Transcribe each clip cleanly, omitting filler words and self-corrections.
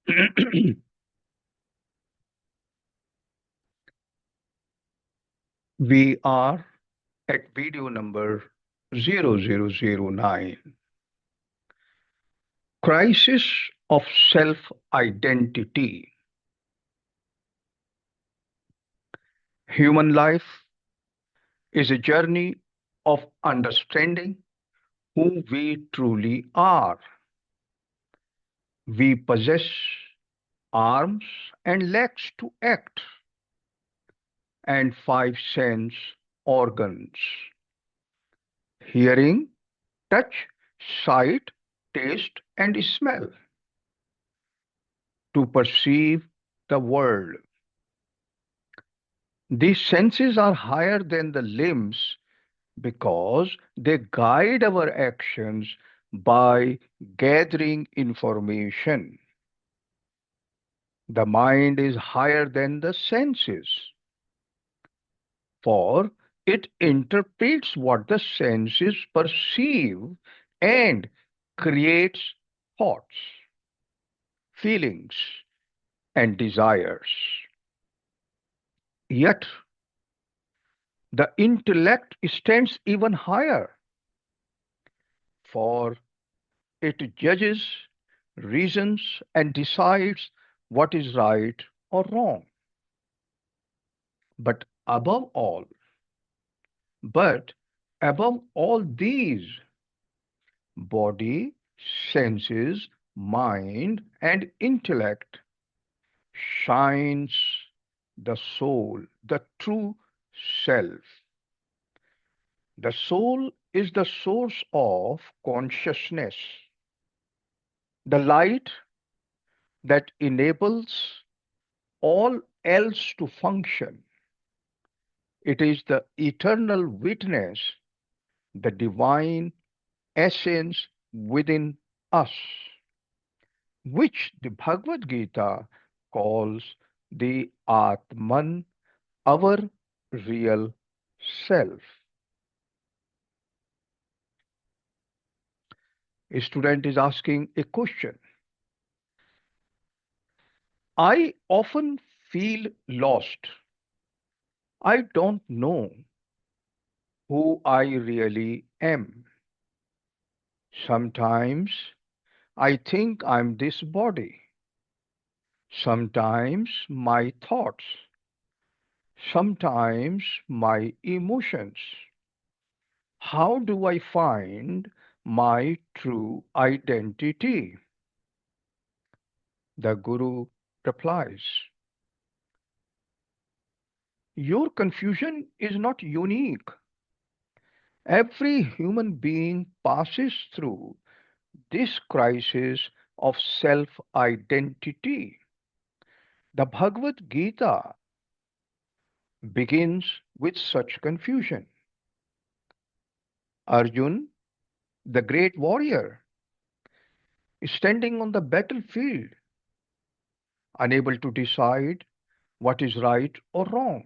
We are at video number 0009, Crisis of Self-Identity. Human life is a journey of understanding who we truly are. We possess arms and legs to act, and five sense organs: hearing, touch, sight, taste, and smell, to perceive the world. These senses are higher than the limbs because they guide our actions by gathering information. The mind is higher than the senses, for it interprets what the senses perceive and creates thoughts, feelings, and desires. Yet, the intellect stands even higher, for it judges, reasons, and decides what is right or wrong. But above all, but above all these, body, senses, mind, and intellect shines the soul, the true self. The soul is the source of consciousness, the light that enables all else to function. It is the eternal witness, the divine essence within us, which the Bhagavad Gītā calls the Atman, our real self. A student is asking a question. I often feel lost. I don't know who I really am. Sometimes I think I'm this body. Sometimes my thoughts. Sometimes my emotions. How do I find my true identity? The Guru replies, your confusion is not unique. Every human being passes through this crisis of self identity. The Bhagavad Gita begins with such confusion. Arjun, the great warrior, is standing on the battlefield, unable to decide what is right or wrong.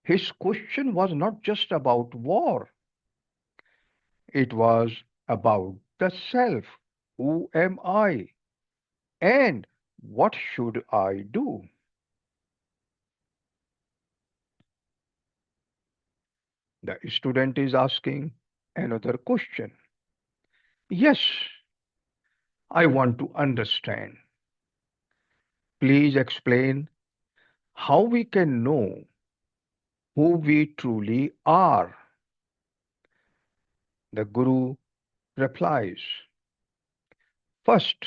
His question was not just about war, it was about the self. Who am I? And what should I do? The student is asking another question. Yes, I want to understand. Please explain how we can know who we truly are. The Guru replies, first,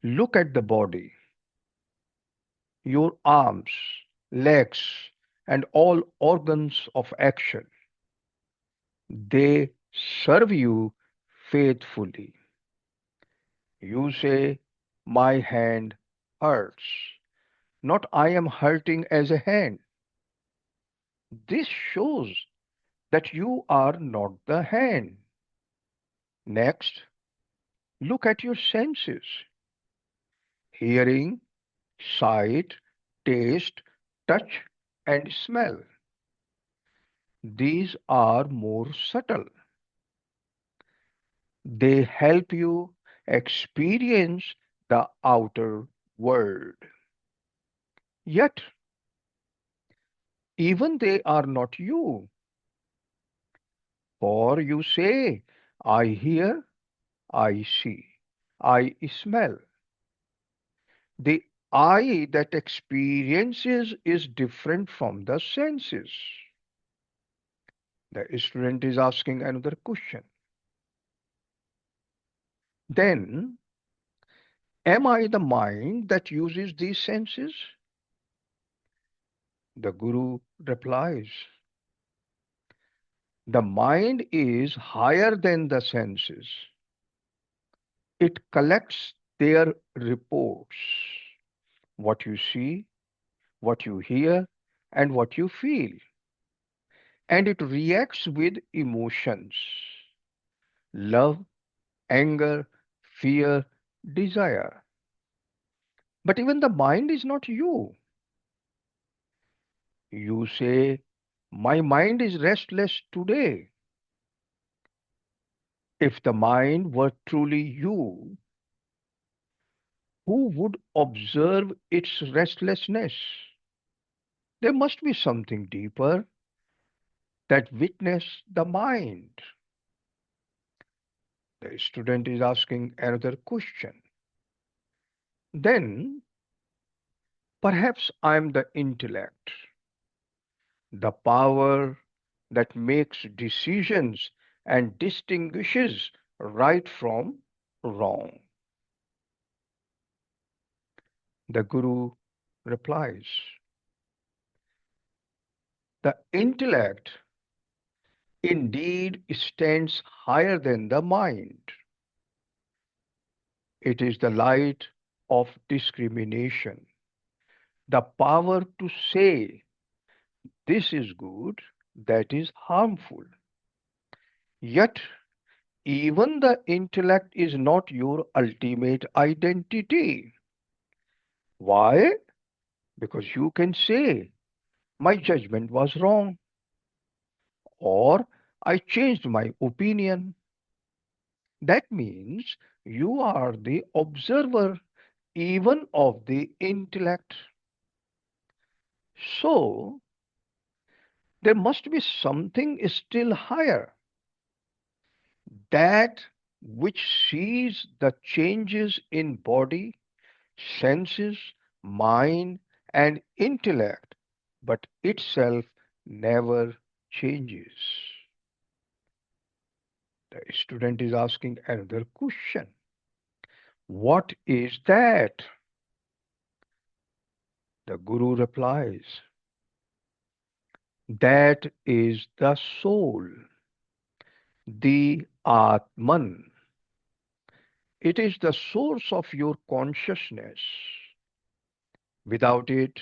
look at the body, your arms, legs, and all organs of action. They serve you faithfully. You say, my hand hurts, not I am hurting as a hand. This shows that you are not the hand. Next, look at your senses: hearing, sight, taste, touch, and smell. These are more subtle. They help you experience the outer world. Yet, even they are not you. For you say, I hear, I see, I smell. The I that experiences is different from the senses. The student is asking another question. Then, am I the mind that uses these senses? The Guru replies, the mind is higher than the senses. It collects their reports, what you see, what you hear, and what you feel, and it reacts with emotions: love, anger, fear, desire. But even the mind is not you. You say, my mind is restless today. If the mind were truly you, who would observe its restlessness? There must be something deeper that witness the mind. The student is asking another question. Then perhaps I'm the intellect, the power that makes decisions and distinguishes right from wrong. The Guru replies, the intellect indeed stands higher than the mind. It is the light of discrimination, the power to say this is good, that is harmful. Yet, even the intellect is not your ultimate identity. Why? Because you can say, my judgment was wrong, or I changed my opinion. That means you are the observer, even of the intellect. So, there must be something still higher, that which sees the changes in body, senses, mind, and intellect, but itself never changes. The student is asking another question. What is that? The Guru replies, that is the soul, the Atman. It is the source of your consciousness. Without it,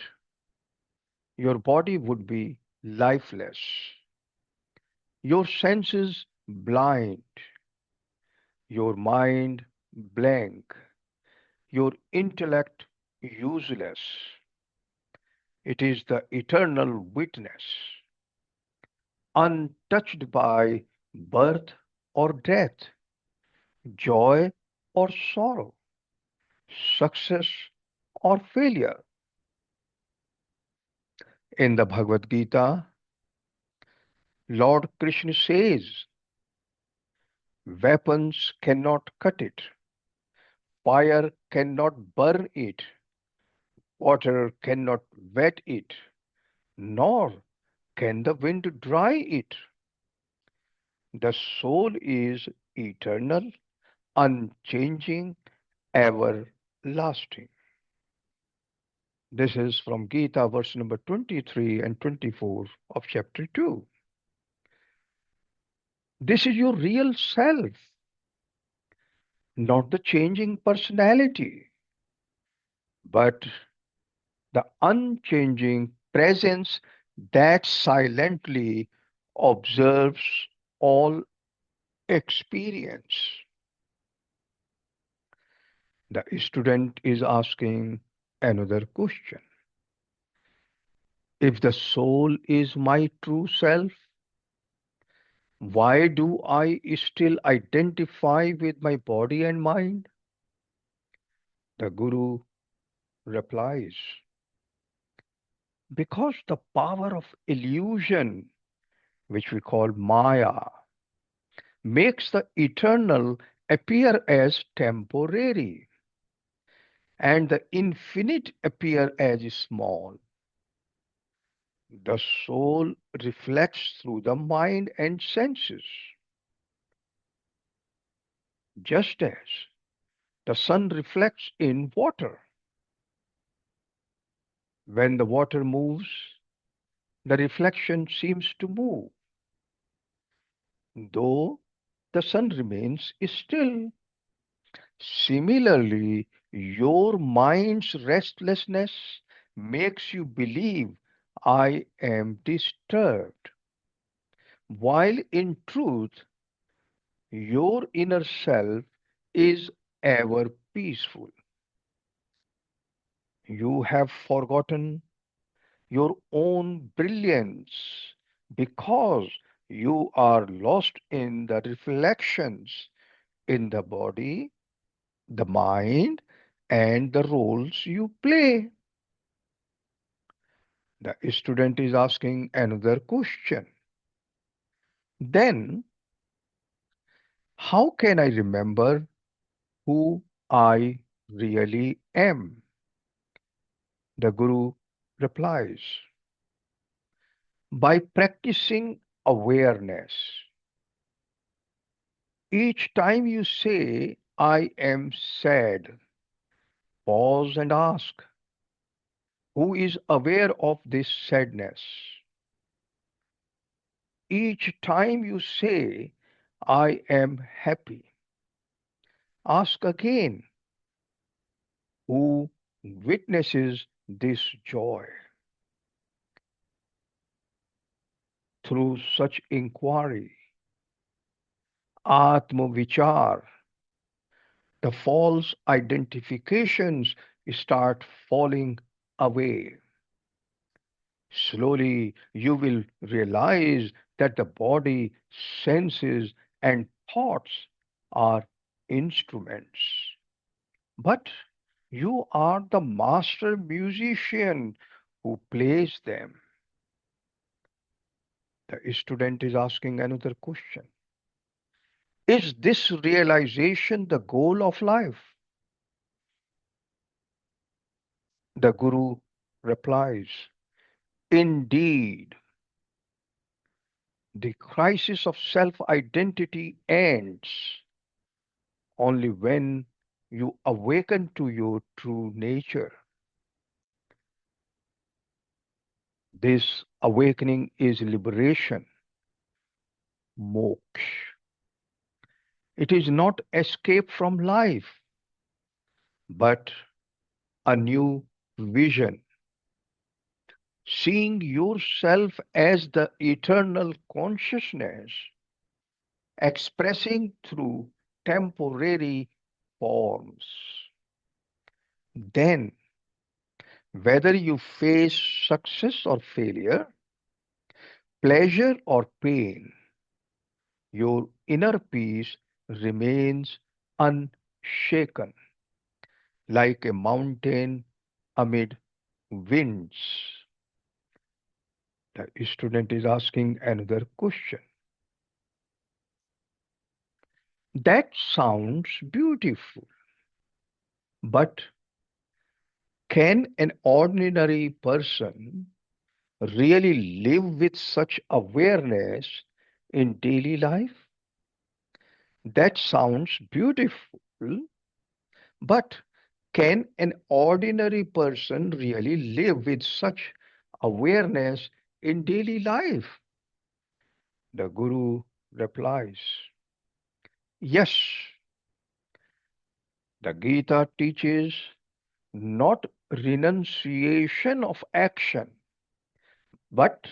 your body would be lifeless, your senses blind, your mind blank, your intellect useless. It is the eternal witness, untouched by birth or death, joy or sorrow, success or failure. In the Bhagavad Gītā, Lord Krishna says, weapons cannot cut it, fire cannot burn it, water cannot wet it, nor can the wind dry it. The soul is eternal, unchanging, everlasting. This is from Gita, verse number 23 and 24 of chapter 2. This is your real self, not the changing personality, but the unchanging presence that silently observes all experience. The student is asking another question. If the soul is my true self, why do I still identify with my body and mind? The Guru replies, because the power of illusion, which we call Maya, makes the eternal appear as temporary and the infinite appear as small. The soul reflects through the mind and senses, just as the sun reflects in water. When the water moves, the reflection seems to move, though the sun remains still. Similarly, your mind's restlessness makes you believe I am disturbed, while in truth, your inner self is ever peaceful. You have forgotten your own brilliance because you are lost in the reflections in the body, the mind, and the roles you play. The student is asking another question. Then, how can I remember who I really am? The Guru replies, by practicing awareness. Each time you say, I am sad, pause and ask, who is aware of this sadness? Each time you say, I am happy, ask again, who witnesses this joy? Through such inquiry, Atma Vichar, the false identifications start falling away. Slowly, you will realize that the body, senses, and thoughts are instruments. But you are the master musician who plays them. The student is asking another question. Is this realization the goal of life? The Guru replies, indeed, the crisis of self identity ends only when you awaken to your true nature. This awakening is liberation, moksha. It is not escape from life, but a new vision, seeing yourself as the eternal consciousness expressing through temporary forms. Then, whether you face success or failure, pleasure or pain, your inner peace remains unshaken, like a mountain amid winds. The student is asking another question. That sounds beautiful, but can an ordinary person really live with such awareness in daily life? That sounds beautiful, but can an ordinary person really live with such awareness in daily life? The Guru replies, yes, the Gita teaches not renunciation of action, but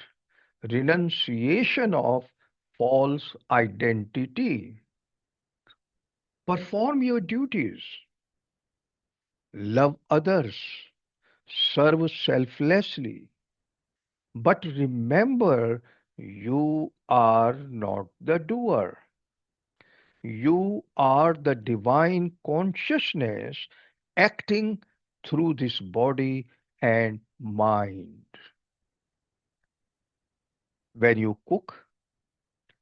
renunciation of false identity. Perform your duties, love others, serve selflessly, but remember you are not the doer. You are the divine consciousness acting through this body and mind. When you cook,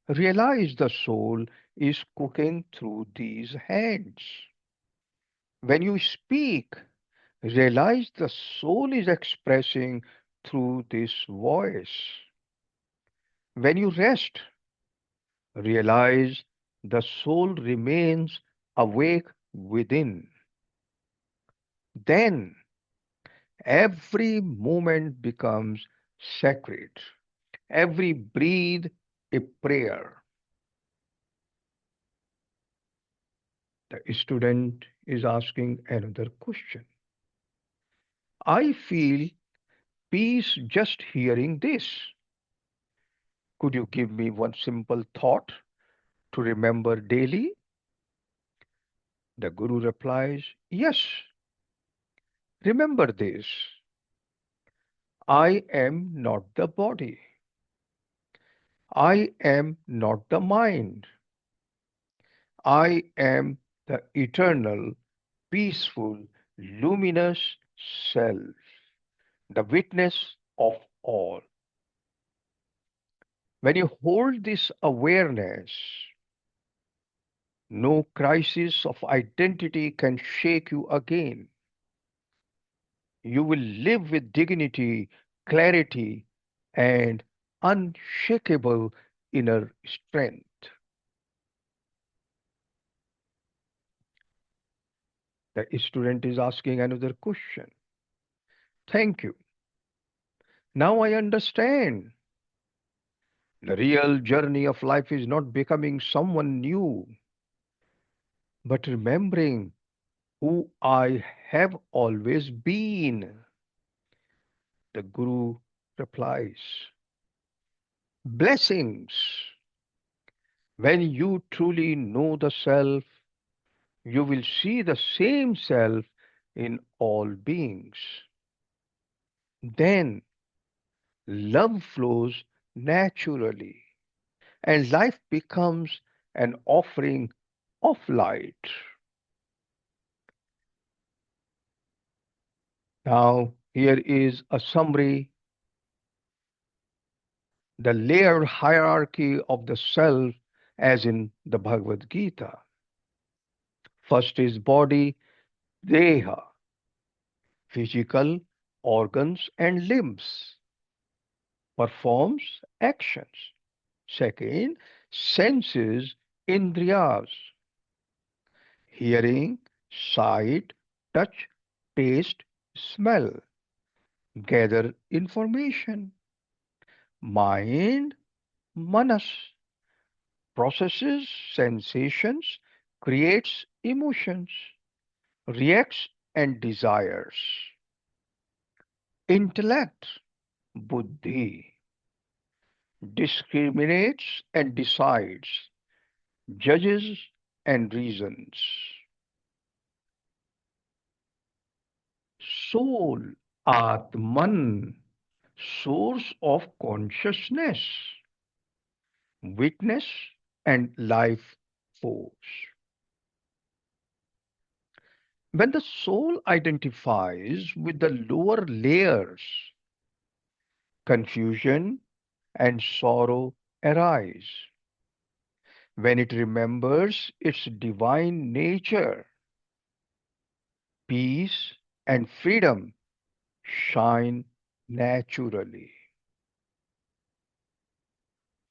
realize the soul is cooking through these hands. When you speak, realize the soul is expressing through this voice. When you rest, realize the soul remains awake within. Then every moment becomes sacred. Every breath a prayer. The student is asking another question. I feel peace just hearing this. Could you give me one simple thought to remember daily? The Guru replies, yes, remember this. I am not the body. I am not the mind. I am the eternal, peaceful, luminous self, the witness of all. When you hold this awareness, no crisis of identity can shake you again. You will live with dignity, clarity, and unshakable inner strength. The student is asking another question. Thank you. Now I understand. The real journey of life is not becoming someone new, but remembering who I have always been. The Guru replies, blessings. When you truly know the self, you will see the same self in all beings. Then love flows naturally and life becomes an offering of light. Now, here is a summary, the layered hierarchy of the self as in the Bhagavad Gītā. First is body, deha, physical organs and limbs, performs actions. Second, senses, indriyas, hearing, sight, touch, taste, smell, gather information. Mind, manas, processes sensations, creates emotions, reacts and desires. Intellect, buddhi, discriminates and decides, judges and reasons. Soul, Atman, source of consciousness, witness and life force. When the soul identifies with the lower layers, confusion and sorrow arise. When it remembers its divine nature, peace and freedom shine naturally.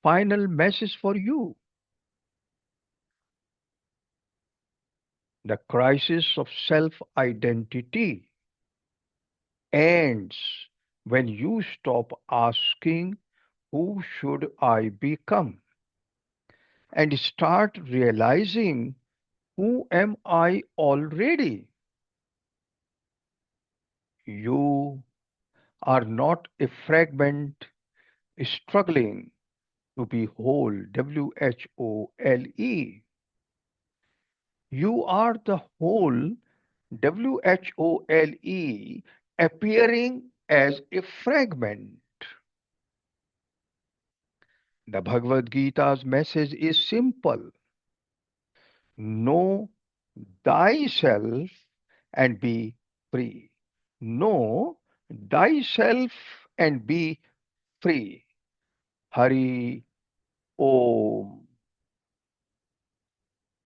Final message for you. The crisis of self identity ends when you stop asking, who should I become? And start realizing, who am I already? You are not a fragment struggling to be whole, WHOLE. You are the whole, WHOLE, appearing as a fragment. The Bhagavad Gita's message is simple: know thyself and be free. Know thyself and be free. Hari Om.